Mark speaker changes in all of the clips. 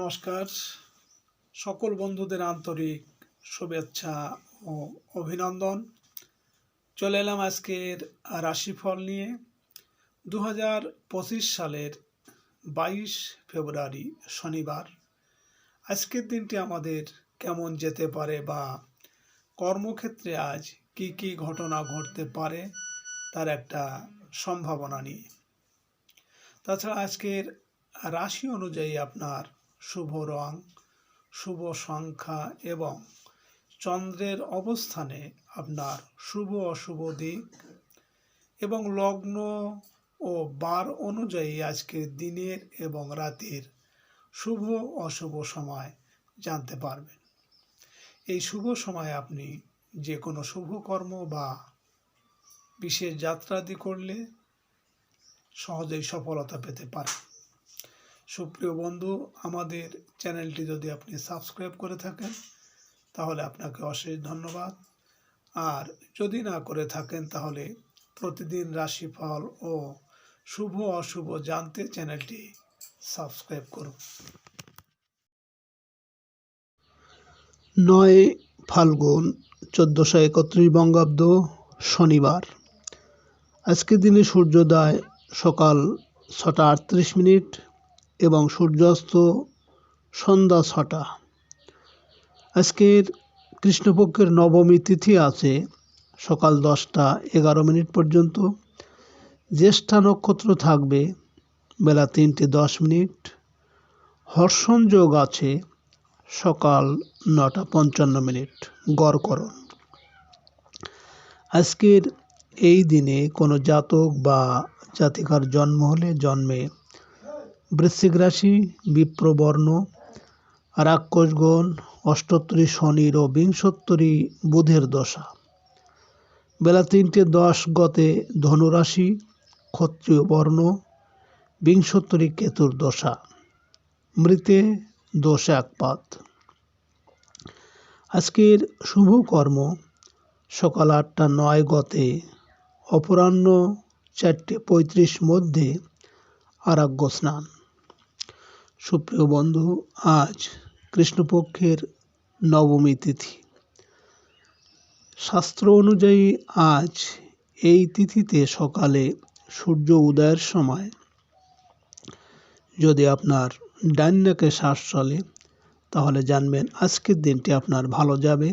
Speaker 1: নমস্কার। সকল বন্ধুদের আন্তরিক শুভেচ্ছা ও অভিনন্দন। চলে এলাম আজকের রাশিফল নিয়ে। 2025 সালের 22 ফেব্রুয়ারি শনিবার। আজকের দিনটি আমাদের কেমন যেতে পারে বা কর্মক্ষেত্রে আজ কি ঘটনা ঘটতে পারে তার একটা সম্ভাবনা নিয়ে। তাছাড়া আজকের রাশি অনুযায়ী আপনার শুভ রং, শুভ সংখ্যা এবং চন্দ্রের অবস্থানে আপনার শুভ অশুভ দিক এবং লগ্ন ও বার অনুযায়ী আজকের দিনের এবং রাতের শুভ অশুভ সময় জানতে পারবেন। এই শুভ সময়ে আপনি যে কোনো শুভ কর্ম বা বিশেষ যাত্রাদি করলে সহজেই সফলতা পেতে পারেন। সুপ্রিয় বন্ধু, আমাদের চ্যানেলটি যদি আপনি সাবস্ক্রাইব করে থাকেন তাহলে আপনাকে অশেষ ধন্যবাদ। আর যদি না করে থাকেন তাহলে প্রতিদিন রাশিফল ও শুভ অশুভ জানতে চ্যানেলটি সাবস্ক্রাইব করুন।
Speaker 2: 9 ফাল্গুন 1431 বঙ্গাব্দ শনিবার। আজকের দিনে সূর্যোদয় সকাল 6টা 38 মিনিট এবং সূর্যাস্ত সন্ধ্যা 6টা। আজকের কৃষ্ণপক্ষের নবমী তিথি আছে সকাল 10টা 11 মিনিট পর্যন্ত। জ্যেষ্ঠা নক্ষত্র থাকবে বেলা 3টে 10 মিনিট। হর্ষণ যোগ আছে সকাল 9টা 55 মিনিট গড়করণ। আজকের এই দিনে কোনো জাতক বা জাতিকার জন্ম হলে জন্মে বৃশ্চিক রাশি, বিপ্রবর্ণ, রাক্ষসগণ, অষ্টোত্তরী শনির ও বিংশোত্তরী বুধের দশা। বেলা 3টে 10 গতে ধনুরাশি, ক্ষত্রিয় বর্ণ, বিংশোত্তরী কেতুর দশা। মৃতে দোষ একপাত। আজকের শুভ কর্ম সকাল 8টা 9 গতে অপরাহ্ন 4টে 35 মধ্যে আরাগ্য স্নান। সুপ্রিয় বন্ধু, আজ কৃষ্ণপক্ষের নবমী তিথি। শাস্ত্র অনুযায়ী আজ এই তিথিতে সকালে সূর্য উদয়ের সময় যদি আপনার ডান নাকে শ্বাস চলে তাহলে জানবেন আজকের দিনটি আপনার ভালো যাবে।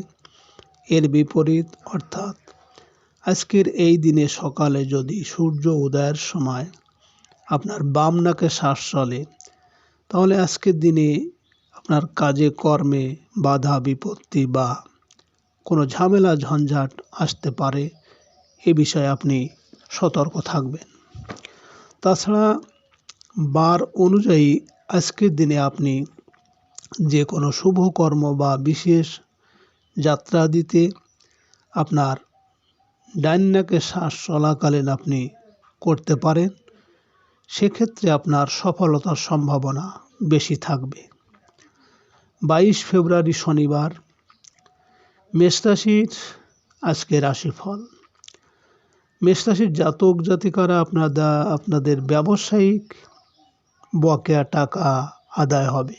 Speaker 2: এর বিপরীত অর্থাৎ আজকের এই দিনে সকালে যদি সূর্য উদয়ের সময় আপনার বাম নাকে শ্বাস চলে তাহলে আজকের দিনে আপনার কাজে কর্মে বাধা বিপত্তি বা কোনো ঝামেলা ঝঞ্ঝাট আসতে পারে, এ বিষয়ে আপনি সতর্ক থাকবেন। তাছাড়া বার অনুযায়ী আজকের দিনে আপনি যে কোনো শুভ কর্ম বা বিশেষ যাত্রা দিতে আপনার ডান নাকে শ্বাস চলাকালীন আপনি করতে পারেন। সেক্ষেত্রে আপনার সফলতার সম্ভাবনা বেশি থাকবে। 22 ফেব্রুয়ারি শনিবার। মেষ রাশির আজকে রাশিফল। মেষ রাশির জাতক জাতিকারা আপনাদের ব্যবসায়িক বকেয়া টাকা আদায় হবে।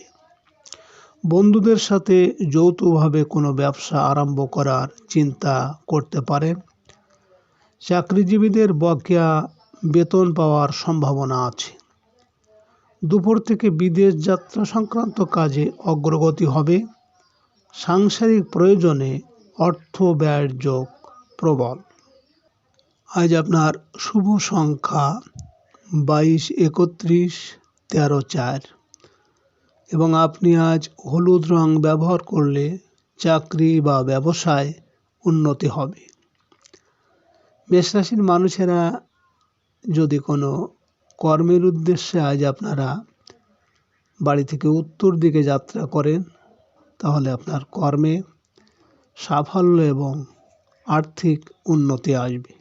Speaker 2: বন্ধুদের সাথে যৌথভাবে কোনো ব্যবসা আরম্ভ করার চিন্তা করতে পারেন। চাকরিজীবীদের বকেয়া বেতন পাওয়ার সম্ভাবনা আছে। দুপুর থেকে বিদেশ যাত্রা সংক্রান্ত কাজে অগ্রগতি হবে। সাংসারিক প্রয়োজনে অর্থ ব্যয়ের যোগ প্রবল। আজ আপনার শুভ সংখ্যা 22, 31, 13, 4 এবং আপনি আজ হলুদ রং ব্যবহার করলে চাকরি বা ব্যবসায় উন্নতি হবে। মেষ রাশির মানুষেরা যদি কোনো কর্মের উদ্দেশ্যে আজ আপনারা বাড়ি থেকে উত্তর দিকে যাত্রা করেন তাহলে আপনার কর্মে সাফল্য এবং আর্থিক উন্নতি আসবে।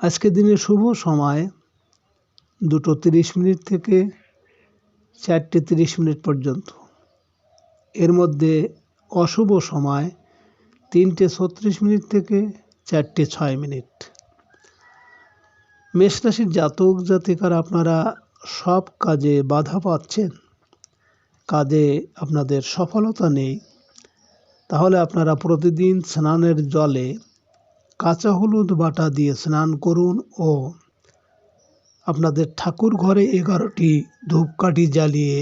Speaker 2: আজকের দিনের শুভ সময় 2টো 30 মিনিট থেকে 4টে 30 মিনিট পর্যন্ত। এর মধ্যে অশুভ সময় 3টে 36 মিনিট থেকে 4টে 6 মিনিট। মেষ রাশির জাতক জাতিকারা আপনারা সব কাজে বাধা পাচ্ছেন, কাজে আপনাদের সফলতা নেই, তাহলে আপনারা প্রতিদিন স্নানের জলে কাঁচা হলুদ বাটা দিয়ে স্নান করুন ও আপনাদের ঠাকুর ঘরে 11টি ধূপকাঠি জ্বালিয়ে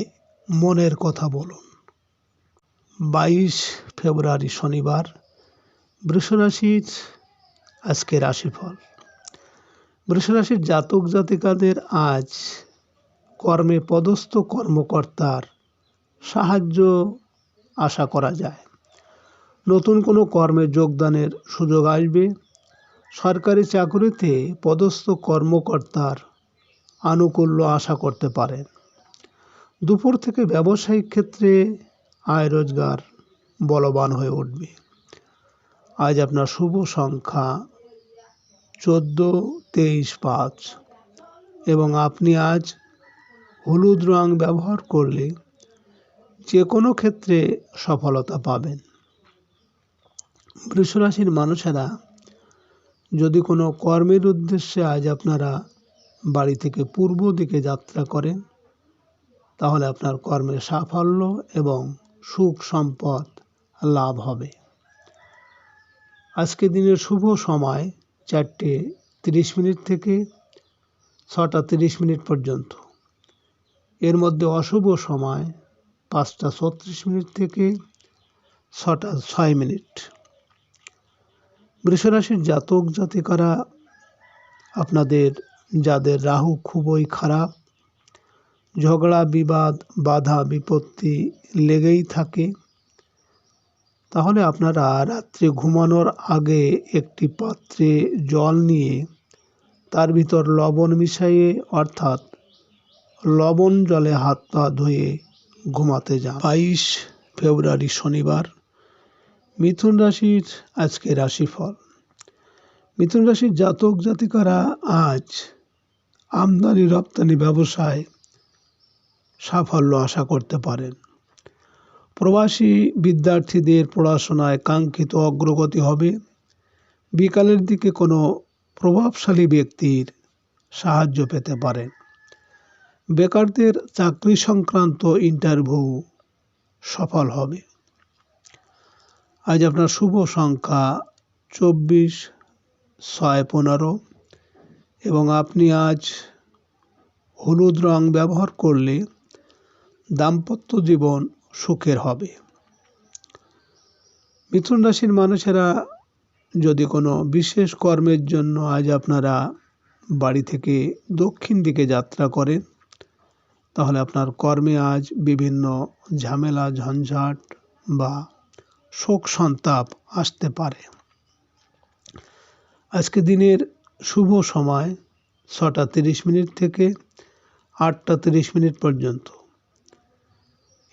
Speaker 2: মনের কথা বলুন। 22 ফেব্রুয়ারি শনিবার, বৃষরাশির আজকে রাশিফল। বৃষরাশির জাতক জাতিকাদের আজ কর্মে পদস্থ কর্মকর্তার সাহায্য আশা করা যায়। নতুন কোনো কর্মে যোগদানের সুযোগ আসবে। সরকারি চাকরিতে পদস্থ কর্মকর্তার আনুকূল্য আশা করতে পারেন। দুপুর থেকে ব্যবসায়িক ক্ষেত্রে আয় রোজগার বলবান হয়ে উঠবে। আজ আপনার শুভ সংখ্যা 14, 23, 5 এবং আপনি আজ হলুদ রং ব্যবহার করলে যে কোনো ক্ষেত্রে সফলতা পাবেন। বৃষরাশির মানুষেরা যদি কোনো কর্মের উদ্দেশ্যে আজ আপনারা বাড়ি থেকে পূর্ব দিকে যাত্রা করেন, তাহলে আপনার কর্মের সাফল্য এবং সুখ সম্পদ লাভ হবে। আজকে দিনের শুভ সময় 4:30 থেকে 6:30 পর্যন্ত। এর মধ্যে অশুভ সময় 5:36 থেকে 6:06। বৃষরাশির জাতক জাতিকারা আপনাদের যাদের রাহু খুবই খারাপ, ঝগড়া বিবাদ বাধা বিপত্তি লেগেই থাকে, তাহলে আপনারা রাত্রে ঘুমানোর আগে একটি পাত্রে জল নিয়ে তার ভিতর লবণ মিশিয়ে অর্থাৎ লবণ জলে হাত পা ধুয়ে ঘুমাতে যান। 22 ফেব্রুয়ারি শনিবার, মিথুন রাশির আজকে রাশিফল। মিথুন রাশির জাতক জাতিকারা আজ আমদানি রপ্তানি ব্যবসায় সাফল্য আশা করতে পারেন। প্রবাসী বিদ্যার্থীদের পড়াশোনায় কাঙ্ক্ষিত অগ্রগতি হবে। বিকালের দিকে কোনো প্রভাবশালী ব্যক্তির সাহায্য পেতে পারেন। বেকারদের চাকরি সংক্রান্ত ইন্টারভিউ সফল হবে। আজ আপনার শুভ সংখ্যা 24, 6, 15 এবং আপনি আজ হলুদ রং ব্যবহার করলে দাম্পত্য জীবন সুখের হবে। মিথুন রাশির মানুষেরা যদি কোনো বিশেষ কর্মের জন্য আজ আপনারা বাড়ি থেকে দক্ষিণ দিকে যাত্রা করেন, তাহলে আপনার কর্মে আজ বিভিন্ন ঝামেলা ঝঞ্ঝাট বা শোক সন্তাপ আসতে পারে। আজকে দিনের শুভ সময় 6:30 থেকে 8:30 পর্যন্ত।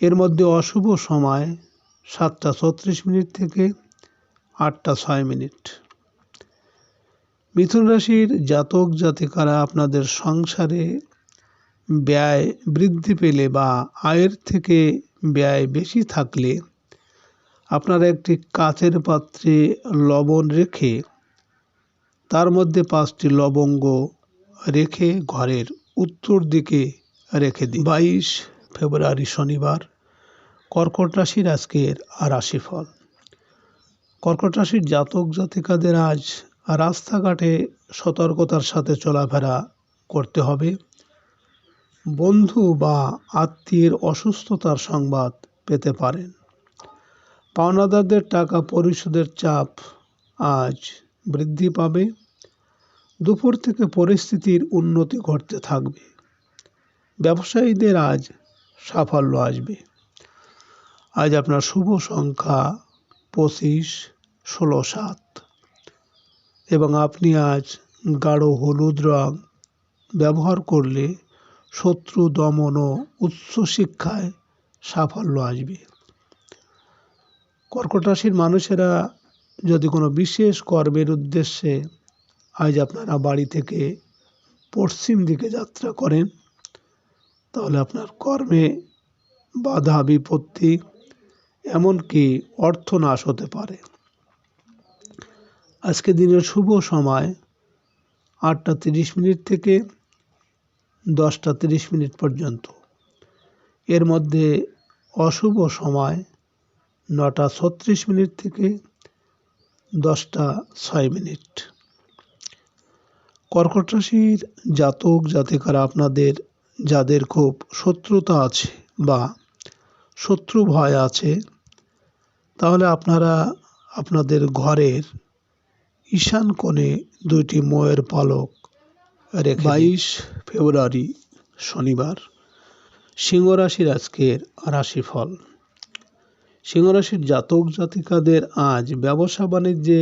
Speaker 2: এর মধ্যে অশুভ সময় 7:34 থেকে 8:06। মিথুন রাশির জাতক জাতিকারা আপনাদের সংসারে ব্যয় বৃদ্ধি পেলে বা আয়ের থেকে ব্যয় বেশি থাকলে আপনারা একটি কাচের পাত্রে লবণ রেখে তার মধ্যে 5টি লবঙ্গ রেখে ঘরের উত্তর দিকে রেখে দিন। 22 ফেব্রুয়ারি শনিবার, কর্কট রাশির আজকের রাশিফল। কর্কট রাশির জাতক জাতিকাদের আজ রাস্তাঘাটে সতর্কতার সাথে চলাফেরা করতে হবে। বন্ধু বা আত্মীয়ের অসুস্থতার সংবাদ পেতে পারেন। পাওনাদারদের টাকা পরিশোধের চাপ আজ বৃদ্ধি পাবে। দুপুর থেকে পরিস্থিতির উন্নতি ঘটতে থাকবে। ব্যবসায়ীদের আজ সাফল্য আসবে। আজ আপনার শুভ সংখ্যা 25, 16, 7 এবং আপনি আজ গাঢ় হলুদ রং ব্যবহার করলে শত্রু দমন ও উচ্চশিক্ষায় সাফল্য আসবে। কর্কট রাশির মানুষেরা যদি কোনো বিশেষ কর্মের উদ্দেশ্যে আজ আপনারা বাড়ি থেকে পশ্চিম দিকে যাত্রা করেন, তাহলে আপনার কর্মে বাধা বিপত্তি এমনকি অর্থনাশ হতে পারে। আজকে দিনের শুভ সময় 8:30 থেকে 10:30 পর্যন্ত। এর মধ্যে অশুভ সময় 9:36 থেকে 10:06। কর্কট রাশির জাতক জাতিকারা আপনাদের যাদের খুব শত্রুতা আছে বা শত্রু ভয় আছে, তাহলে আপনারা আপনাদের ঘরের ঈশান কোণে 2টি ময়ের পালক রেখে 22 ফেব্রুয়ারি শনিবার সিংহ রাশির আজকের রাশিফল। সিংহ রাশির জাতক জাতিকাদের আজ ব্যবসা বাণিজ্যে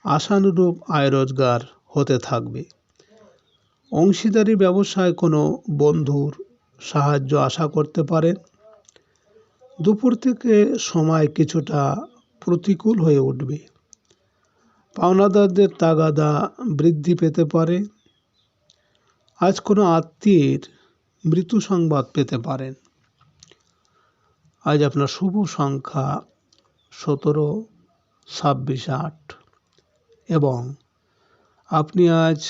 Speaker 2: আশানুরূপ আয় রোজগার হতে থাকবে। অংশীদারি ব্যবসায় কোনো বন্ধুর সাহায্য আশা করতে পারেন। দুপুর থেকে সময় কিছুটা প্রতিকূল হয়ে উঠবে। পাওনাদারদের তাগাদা বৃদ্ধি পেতে পারে। আজ কোনো আত্মীয়ের মৃত্যু সংবাদ পেতে পারেন। আজ আপনার শুভ সংখ্যা 17, 26, 8 এবং আপনি আজ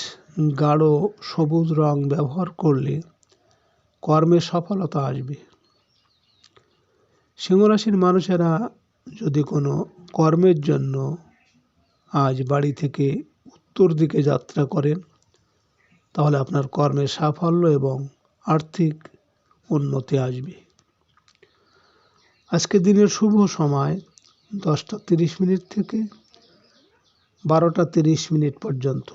Speaker 2: গাঢ় সবুজ রং ব্যবহার করলে কর্মে সফলতা আসবে। সিংহ রাশির মানুষেরা যদি কোনো কর্মের জন্য আজ বাড়ি থেকে উত্তর দিকে যাত্রা করেন, তাহলে আপনার কর্মে সাফল্য এবং আর্থিক উন্নতি আসবে। আজকে দিনের শুভ সময় 10:30 থেকে 12:30 পর্যন্ত।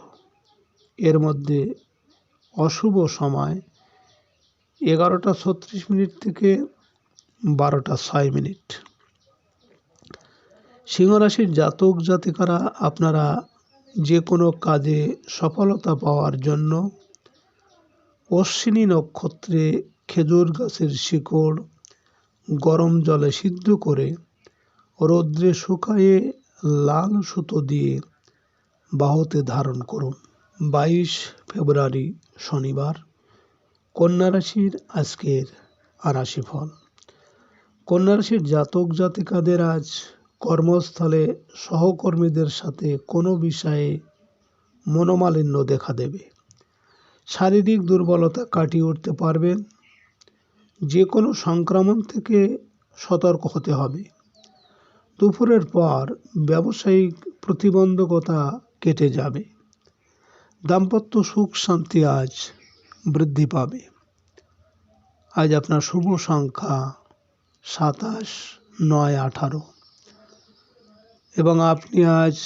Speaker 2: এর মধ্যে অশুভ সময় 11:36 থেকে 12:06। সিংহ রাশির জাতক জাতিকারা আপনারা যে কোনো কাজে সফলতা পাওয়ার জন্য অশ্বিনী নক্ষত্রে খেজুর গাছের শিকড় গরম জলে সিদ্ধ করে রৌদ্রে শুকায়ে লাল সুতো দিয়ে বাহুতে ধারণ করুন। 22 ফেব্রুয়ারি শনিবার কন্যা রাশির আজকের রাশিফল। কন্যা রাশির জাতক জাতিকাদের আজ কর্মস্থলে সহকর্মীদের সাথে কোনো বিষয়ে মনোমালিন্য দেখা দেবে। শারীরিক দুর্বলতা কাটিয়ে উঠতে পারবেন। যে কোনো সংক্রমণ থেকে সতর্ক হতে হবে। দুপুরের পর ব্যবসায়িক প্রতিবন্ধকতা কেটে যাবে। দাম্পত্য সুখ শান্তি আজ বৃদ্ধি পাবে। আজ আপনার শুভ সংখ্যা 27, 9, 18 এবং আপনি আজ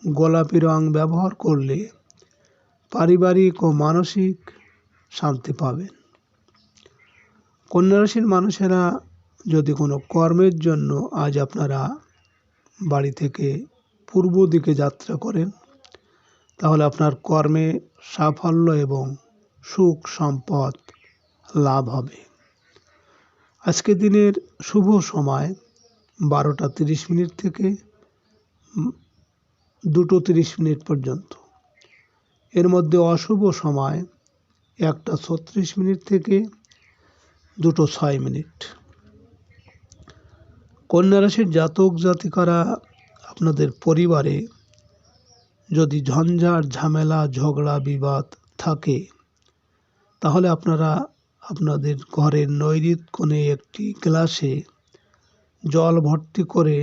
Speaker 2: গোলাপি রং ব্যবহার করলে পারিবারিক ও মানসিক শান্তি পাবেন। কন্যা রাশির মানুষেরা যদি কোনো কর্মের জন্য আজ আপনারা বাড়ি থেকে পূর্ব দিকে যাত্রা করেন, তাহলে আপনার কর্মে সাফল্য এবং সুখ সম্পদ লাভ হবে। আজকে দিনের শুভ সময় 12:30 থেকে 2:30 পর্যন্ত। এর মধ্যে অশুভ সময় 1:36 থেকে 2:06। কন্যা রাশির জাতক জাতিকারা আপনাদের পরিবারে যদি ঝঞ্ঝাট ঝামেলা ঝগড়া বিবাদ থাকে, তাহলে আপনারা আপনাদের ঘরের নৈরিত কোণে একটি গ্লাসে জল ভর্তি করে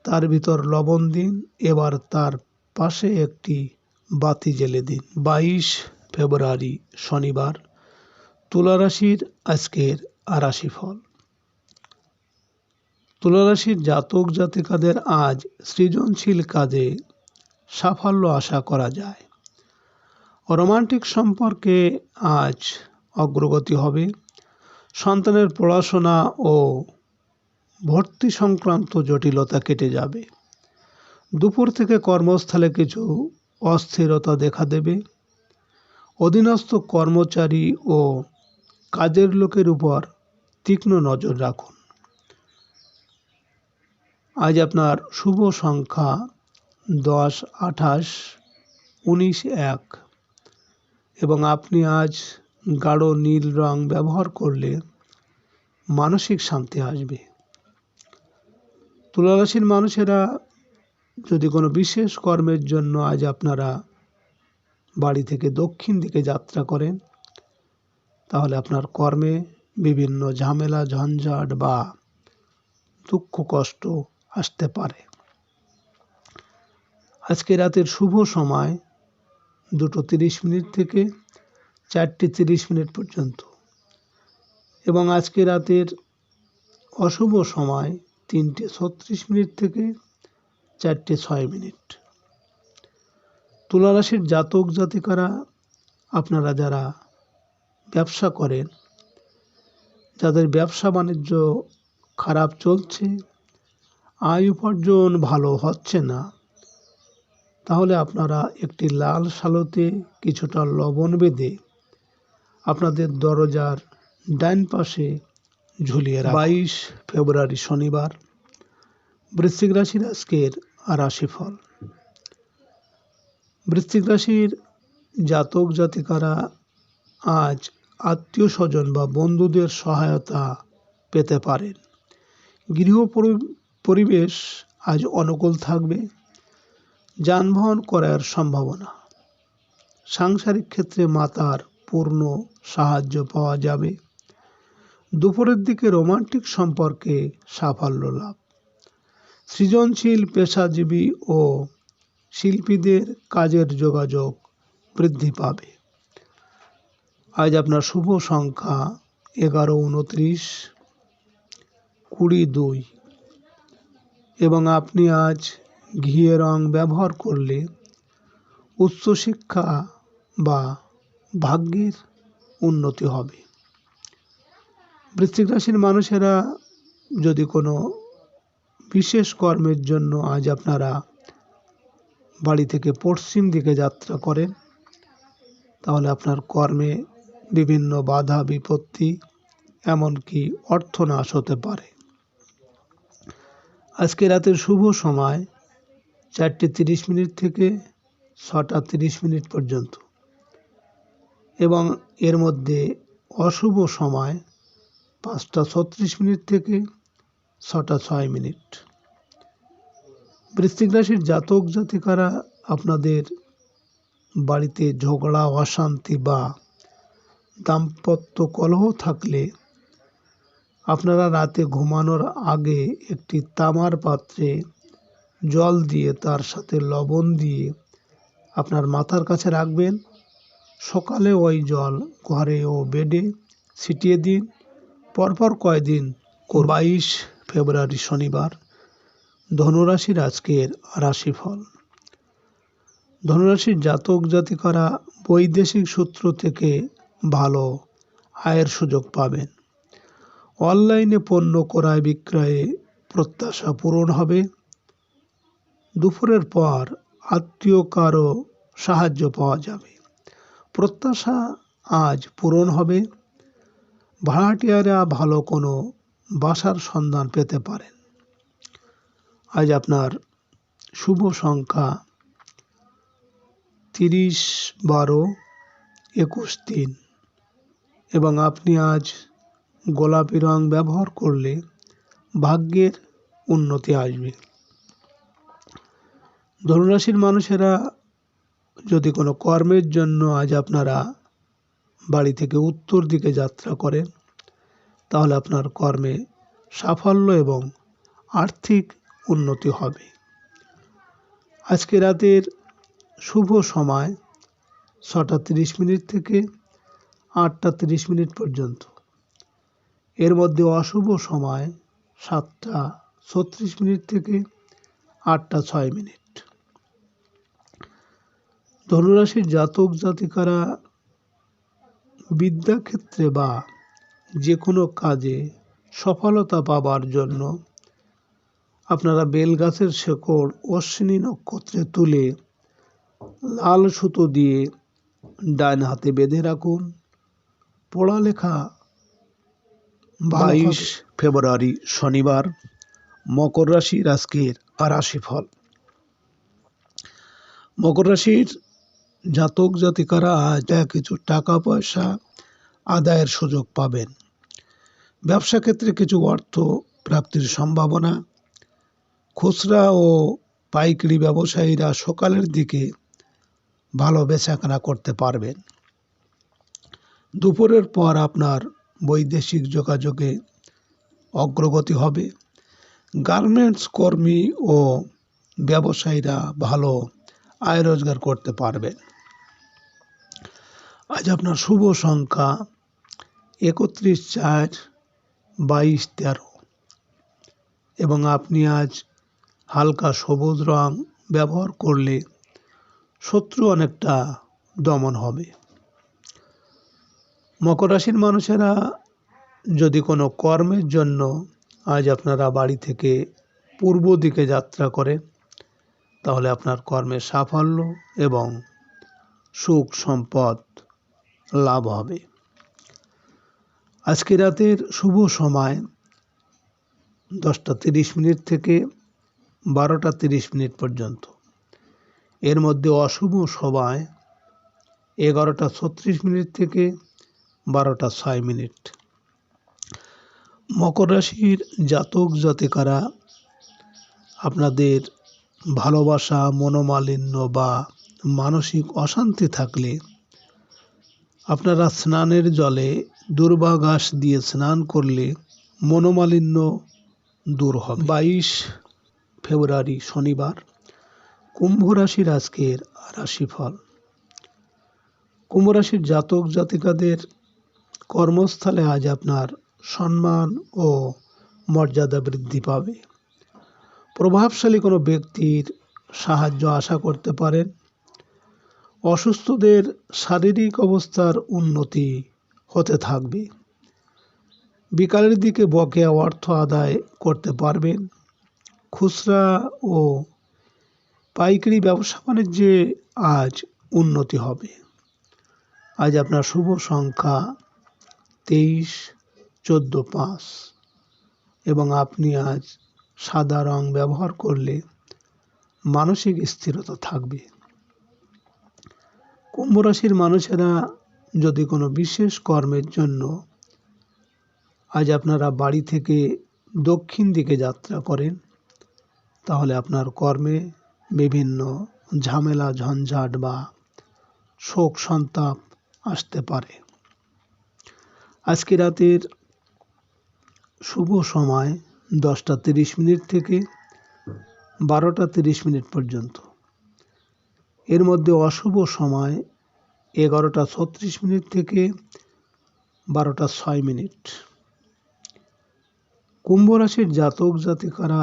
Speaker 2: তার ভিতর লবণ দিন। এবার তার পাশে একটি বাতি জ্বেলে দিন। 22 ফেব্রুয়ারি শনিবার তুলা রাশির আজকের রাশিফল। তুলা রাশির জাতক জাতিকাদের আজ সৃজনশীল কাজে সাফল্য আশা করা যায়। রোমান্টিক সম্পর্কে আজ অগ্রগতি হবে। সন্তানের পড়াশোনা ও ভর্তি সংক্রান্ত জটিলতা কেটে যাবে। দুপুর থেকে কর্মস্থলে কিছু অস্থিরতা দেখা দেবে। অধীনস্থ কর্মচারী ও কাজের লোকের উপর তীক্ষ্ণ নজর রাখুন। আজ আপনার শুভ সংখ্যা 10, 28, 19, 1 এবং আপনি আজ গাঢ় নীল রং ব্যবহার করলে মানসিক শান্তি আসবে। তুলা রাশির মানুষেরা যদি কোনো বিশেষ কর্মের জন্য আজ আপনারা বাড়ি থেকে দক্ষিণ দিকে যাত্রা করেন, তাহলে আপনার কর্মে বিভিন্ন ঝামেলা ঝঞ্ঝাট বা দুঃখ কষ্ট আসতে পারে। আজকে রাতের শুভ সময় 2:30 থেকে 4:30 পর্যন্ত এবং আজকে রাতের অশুভ সময় 3:36 থেকে 4:06। তুলা রাশির জাতক জাতিকারা, আপনারা যারা ব্যবসা করেন, যাদের ব্যবসা বাণিজ্য খারাপ চলছে, আয় উপার্জন ভালো হচ্ছে না, তাহলে আপনারা একটি লাল শালতে কিছুটা লবণ বেঁধে আপনাদের দরজার ডান পাশে ঝুলিয়ে রাখুন। 22 ফেব্রুয়ারি শনিবার। বৃশ্চিক রাশির আজকের রাশিফল। বৃশ্চিক রাশির জাতক জাতিকারা আজ আত্মীয় স্বজন বা বন্ধুদের সহায়তা পেতে পারেন। গৃহ পরিবেশ আজ অনুকূল থাকবে। যানবাহন ক্রয়ের সম্ভাবনা। সাংসারিক ক্ষেত্রে মাতার পূর্ণ সাহায্য পাওয়া যাবে। দুপুরের দিকে রোমান্টিক সম্পর্কে সাফল্য লাভ। সৃজনশীল পেশাজীবী ও শিল্পীদের কাজের যোগাযোগ বৃদ্ধি পাবে। আজ আপনার শুভ সংখ্যা 11, 29, 20, 2 এবং আপনি আজ ঘিয়ে রং ব্যবহার করলে উচ্চশিক্ষা বা ভাগ্যের উন্নতি হবে। বৃশ্চিক রাশির মানুষেরা যদি কোনো বিশেষ কর্মের জন্য আজ আপনারা বাড়ি থেকে পশ্চিম দিকে যাত্রা করেন, তাহলে আপনার কর্মে বিভিন্ন বাধা বিপত্তি এমনকি অর্থনাশ হতে পারে। আজকে রাতের শুভ সময় 4:30 থেকে 6:30 পর্যন্ত এবং এর মধ্যে অশুভ সময় 5:36 থেকে 6:06। বৃশ্চিক রাশির জাতক জাতিকারা, আপনাদের বাড়িতে ঝগড়া অশান্তি বা দাম্পত্য কলহ থাকলে আপনারা রাতে ঘুমানোর আগে একটি তামার পাত্রে জল দিয়ে তার সাথে লবণ দিয়ে আপনার মাথার কাছে রাখবেন। সকালে ওই জল ঘরে ও বেডে ছিটিয়ে দিন। পরপর কয়েকদিন। 22 ফেব্রুয়ারি শনিবার। ধনুরাশির আজকের রাশিফল। ধনুরাশির জাতক জাতিকারা বৈদেশিক সূত্র থেকে ভালো আয়ের সুযোগ পাবেন। অনলাইনে পণ্য ক্রয় বিক্রয়ে প্রত্যাশা পূরণ হবে। দুপুরের পর আত্মীয় কারো সাহায্য পাওয়া যাবে। প্রত্যাশা আজ পূরণ হবে। ভাড়াটিয়ারা ভালো কোনো বাসার সন্ধান পেতে পারেন। আজ আপনার শুভ সংখ্যা 30, 12, 21, 3 এবং আপনি আজ গোলাপি রং ব্যবহার করলে ভাগ্যের উন্নতি আসবে। ধনুরাশির মানুষেরা যদি কোনো কর্মের জন্য আজ আপনারা বাড়ি থেকে উত্তর দিকে যাত্রা করেন, তাহলে আপনার কর্মে সাফল্য এবং আর্থিক উন্নতি হবে। আজকে রাতের শুভ সময় 6:30 থেকে 8:30 পর্যন্ত। এর মধ্যে অশুভ সময় 7:36 থেকে 8:06। ধনুরাশির জাতক জাতিকারা বিদ্যাক্ষেত্রে বা যে কোনো কাজে সফলতা পাবার জন্য আপনারা বেলগাছের শেকড় অশ্বিনী নক্ষত্রে তুলে লাল সুতো দিয়ে ডান হাতে বেঁধে রাখুন। পড়ালেখা 22 ফেব্রুয়ারি শনিবার। মকর রাশির আজকের রাশিফল। মকর রাশির জাতক জাতিকারা আজ কিছু টাকা পয়সা আদায়ের সুযোগ পাবেন। ব্যবসা ক্ষেত্রে কিছু অর্থ প্রাপ্তির সম্ভাবনা। খুচরা ও পাইকারি ব্যবসায়ীরা সকালের দিকে ভালো বেচাকেনা করতে পারবেন। দুপুরের পর আপনার বৈদেশিক যোগাযোগে অগ্রগতি হবে। গার্মেন্টস কর্মী ও ব্যবসায়ীরা ভালো আয় রোজগার করতে পারবেন। আজ আপনার শুভ সংখ্যা 31, 4, 22, 13 এবং আপনি আজ হালকা সবুজ রং ব্যবহার করলে শত্রু অনেকটা দমন হবে। মকর রাশির মানুষেরা যদি কোনো কর্মের জন্য আজ আপনারা বাড়ি থেকে পূর্ব দিকে যাত্রা করেন, তাহলে আপনার কর্মের সাফল্য এবং সুখ সম্পদ লাভ হবে। আজকে রাতের শুভ সময় 10:30 থেকে 12:30 পর্যন্ত। এর মধ্যে অশুভ সময় 11:36 থেকে 12:06। মকর রাশির জাতক জাতিকারা আপনাদের ভালোবাসা, মনোমালিন্য বা মানসিক অশান্তি থাকলে আপনারা স্নানের জলে দুর্বা ঘাস দিয়ে স্নান করলে মনোমালিন্য দূর হবে। 22 ফেব্রুয়ারি শনিবার। কুম্ভ রাশির আজকের রাশিফল। কুম্ভ রাশির জাতক জাতিকাদের কর্মস্থলে আজ আপনার সম্মান ও মর্যাদা বৃদ্ধি পাবে। প্রভাবশালী কোনো ব্যক্তির সাহায্য আশা করতে পারেন। অসুস্থদের শারীরিক অবস্থার উন্নতি হতে থাকবে। বিকালের দিকে বকেয়া অর্থ আদায় করতে পারবেন। খুচরা ও পাইকারি ব্যবসা বাণিজ্যে আজ উন্নতি হবে। আজ আপনার শুভ সংখ্যা 23, 14, 5 এবং আপনি আজ সাদা রং ব্যবহার করলে মানসিক স্থিরতা থাকবে। কুম্ভ রাশির মানুষেরা যদি কোনো বিশেষ কর্মের জন্য আজ আপনারা বাড়ি থেকে দক্ষিণ দিকে যাত্রা করেন, তাহলে আপনার কর্মে বিভিন্ন ঝামেলা ঝঞ্ঝাট বা শোক সন্তাপ আসতে পারে। আজকে রাতের শুভ সময় 10:30 থেকে 12:30 পর্যন্ত। এর মধ্যে অশুভ সময় 11:36 থেকে 12:06। কুম্ভ রাশির জাতক জাতিকারা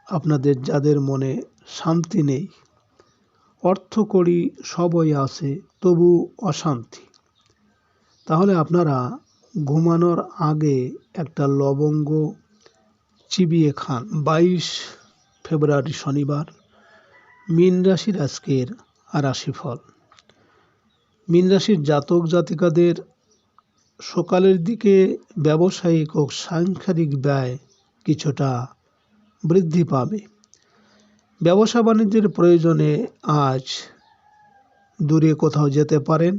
Speaker 2: আপনাদের যাদের মনে শান্তি নেই, অর্থ কড়ি সবই আছে তবু অশান্তি, তাহলে আপনারা ঘুমানোর আগে একটা লবঙ্গ চিবিয়ে খান। 22 ফেব্রুয়ারি শনিবার। মীন রাশির আজকের রাশিফল। মীন রাশির জাতক জাতিকাদের সকালের দিকে ব্যবসায়িক ও সাংসারিক ব্যয় কিছুটা বৃদ্ধি পাবে। ব্যবসা বাণিজ্যের প্রয়োজনে আজ দূরে কোথাও যেতে পারেন।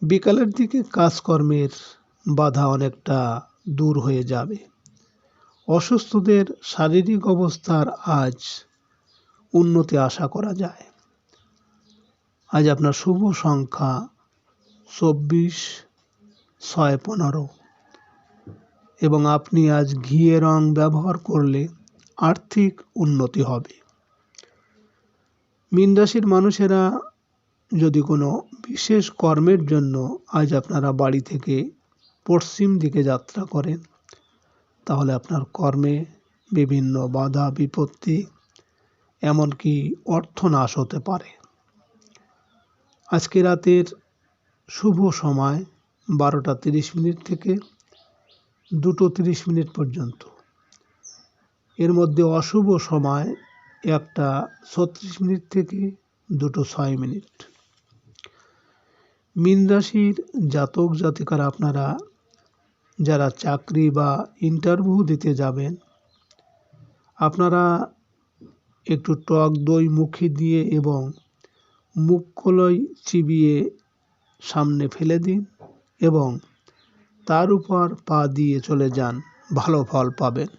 Speaker 2: বিকালের দিকে কাজকর্মের বাধা অনেকটা দূর হয়ে যাবে। অসুস্থদের শারীরিক অবস্থার আজ উন্নতি আশা করা যায়। আজ আপনার শুভ সংখ্যা 24, 6, 15 এবং আপনি আজ ঘিয়ে রং ব্যবহার করলে আর্থিক উন্নতি হবে। মীন রাশির মানুষেরা যদি কোনো বিশেষ কর্মের জন্য আজ আপনারা বাড়ি থেকে পশ্চিম দিকে যাত্রা করেন, তাহলে আপনার কর্মে বিভিন্ন বাধা বিপত্তি এমনকি অর্থনাশ হতে পারে। আজকে রাতের শুভ সময় 12:30 থেকে 2:30 পর্যন্ত। এর মধ্যে অশুভ সময় 1:36 থেকে 2:06। মীন রাশির জাতক জাতিকারা আপনারা যারা চাকরি বা ইন্টারভিউ দিতে যাবেন, আপনারা একটু টক দই মুখে দিয়ে এবং মুখ কলাই চিবিয়ে সামনে ফেলে দিন এবং তার উপর পা দিয়ে চলে যান, ভালো ফল পাবেন।